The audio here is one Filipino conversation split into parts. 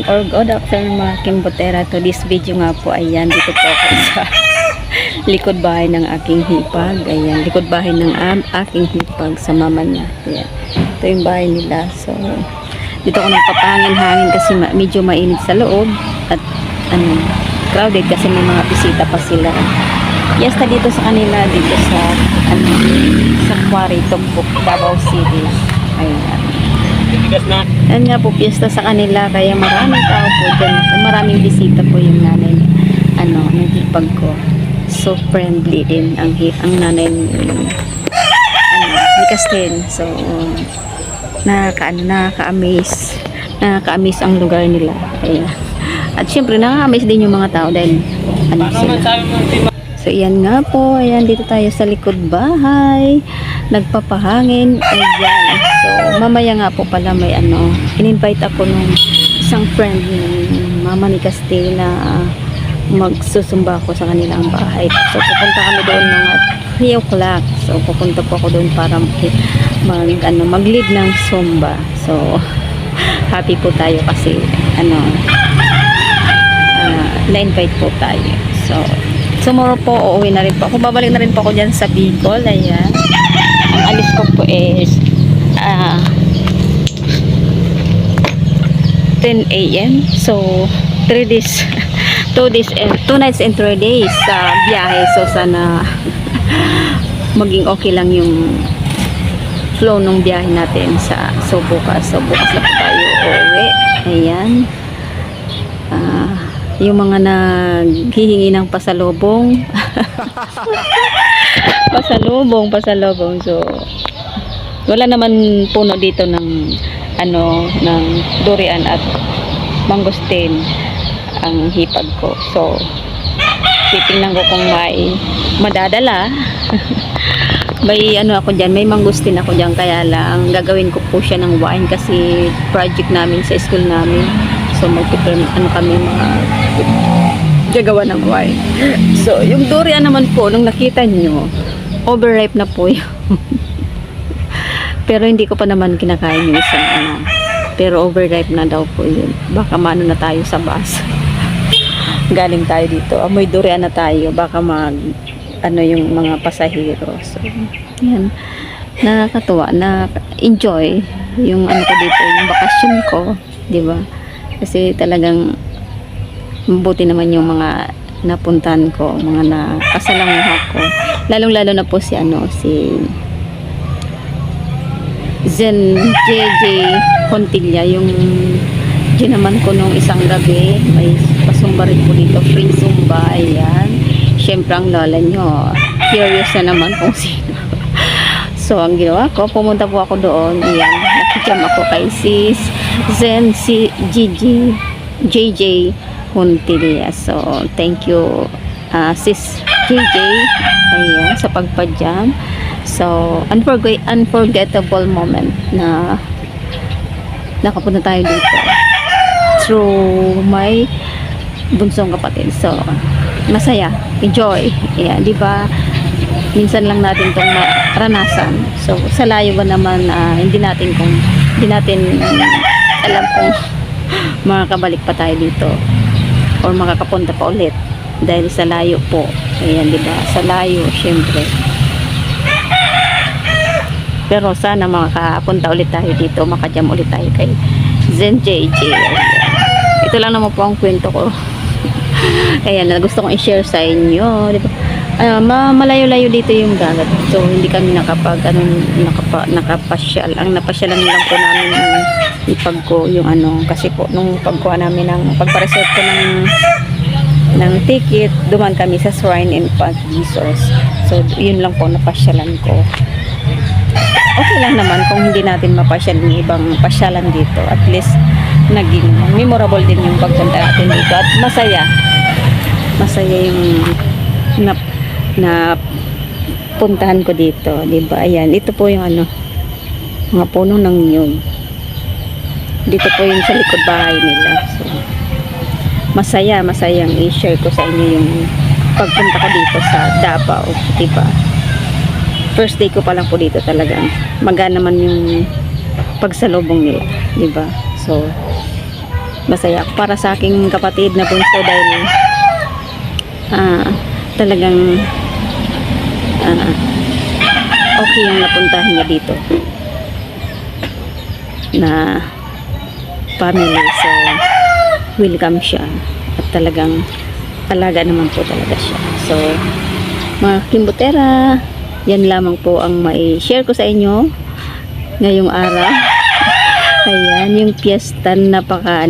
morning or good afternoon mga Kimbotera. To this video nga po, ayan, dito po ako sa likod bahay ng aking hipag. Ayan, likod bahay ng aking hipag sa mama niya. Ayan, ito yung bahay nila. So, dito ako nagpapahangin-hangin kasi medyo mainit sa loob at crowded kasi may mga bisita pa sila. Fiesta dito sa kanila, dito sa sa Quarry, Tumbok, Davao City. Ayan. Yan nga po, piyesta sa kanila, kaya maraming tao po dyan. Maraming bisita po yung nanay, ng hipag ko. So friendly din ang nanay ni Castel. So nakaka-amaze ang lugar nila. Ayan. At syempre nakaka-amaze din yung mga tao dahil sila. So iyan nga po, ayan, dito tayo sa likod bahay, nagpapahangin. Ayan, so mamaya nga po pala may in-invite ako nung isang friend ng mama ni Castel na magsusumba ako sa kanilang bahay. So pupunta kami doon mga 3 o'clock. So pupunta po ako doon para mag-lead ng sumba. So happy po tayo kasi na-invite po tayo. So tomorrow po, uuwi na rin po ako. Babalik na rin po ako dyan sa Bicol. Ayan. Ang alis ko po is 10 a.m. So, 2 nights and 3 days sa biyahe. So, sana maging okay lang yung flow ng biyahe natin so bukas na po tayo uuwi. Ayan. Yung mga naghihingi ng pasalubong pasalubong, so wala naman puno dito ng ng durian at mangosteen ang hipag ko, so titingnan ko kung may madadala. May ako dyan, may mangosteen ako dyan, kaya lang gagawin ko po siya ng wine kasi project namin sa school namin. So kami mga gagawa ng wine. So yung durian naman po, nung nakita nyo, overripe na po yun. Pero hindi ko pa naman kinakain yung isang pero overripe na daw po yun. Baka maano na tayo sa bus. Galing tayo dito, amoy durian na tayo, baka yung mga pasahero. So yan, nakakatuwa, na enjoy yung ko dito, yung bakasyon ko, di ba? Kasi talagang mabuti naman yung mga napuntahan ko, mga nakasalanguha ko. Lalong-lalo na po si Zen JJ Pontilla, yung ginaman ko nung isang gabi. May pasumba rin po dito, free zumba. Ayan. Syempre ang lola nyo, curious na naman kung sino. So ang ginawa ko, pumunta po ako doon. Ayan, nakijam ako kay sis Zen JJ Pontilla. So thank you sis JJ, ayan, sa pagpa-jam. So unforgettable moment na nakapunta tayo dito through my bunsong kapatid. So masaya, enjoy. Ayan, di ba? Minsan lang natin itong maranasan. So sa layo ba naman, hindi natin alam kung makakabalik pa tayo dito or makakapunta pa ulit dahil sa layo po. Ayan, di ba? Sa layo, syempre. Pero sana makakapunta ulit tayo dito, makajam ulit tayo kay Zen JJ. Ito lang naman po ang kwento ko. Ayan, gusto kong i-share sa inyo, di ba? Malayo-layo dito yung dagat. So hindi kami nakapasyal. Ang napasyalan lang po namin yung ipag ko, yung kasi po nung pagkuha namin pagpa-reserve ko ng ticket, duman kami sa Shrine and Park Resorts. So yun lang po napasyalan ko. Okay lang naman kung hindi natin mapasyalan yung ibang pasyalan dito. At least naging memorable din yung pagpunta natin dito at masaya yung na puntahan ko dito, di ba? Ayan, ito po yung mga puno ng nyug. Dito po yung sa likod bahay nila. So masayang i-share ko sa inyo yung pagpunta ko dito sa Davao, di ba? First day ko pa lang po dito, talagang magana naman yung pagsalubong nila, di ba? So masaya ako para sa aking kapatid na bunso dahil talagang okay yung napuntahan niya dito na family, so welcome siya at talagang alaga naman po talaga siya. So mga Kimbutera, yan lamang po ang mai-share ko sa inyo ngayong araw. Ayan, yung piyesta napaka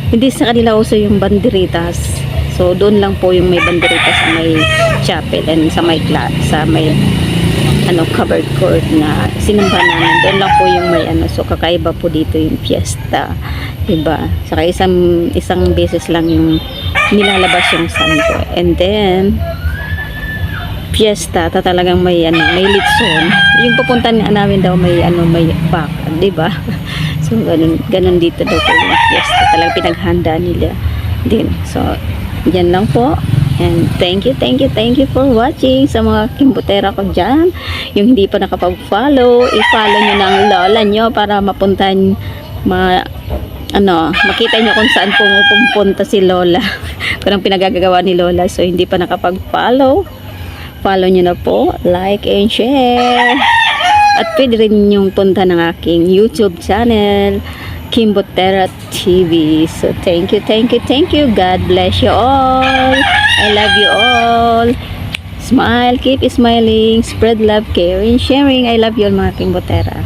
hindi sa kanila uso yung banderitas. So doon lang po yung may banderitas sa may chapel and sa may covered court na sinumba namin. Doon lang po yung may so kakaiba po dito yung piyesta, diba? Saka isang beses lang yung nilalabas yung santo, and then piyesta talagang may litson. Yung pupunta namin daw may back, diba? So ganun dito daw po yung piyesta, talagang pinaghanda nila din. So yan lang po. And thank you for watching. Sa mga Kimbutera ko dyan, yung hindi pa nakapag-follow, i-follow nyo ng lola nyo para mapuntahan, makita nyo kung saan pupunta si lola. Kung ang pinagagawa ni lola. So hindi pa nakapag-follow, follow nyo na po, like and share. At pwede rin yung punta ng aking YouTube channel, Kimbutera TV. So thank you. God bless you all. I love you all. Smile, keep smiling, spread love, caring, sharing. I love you all mga Kimbutera.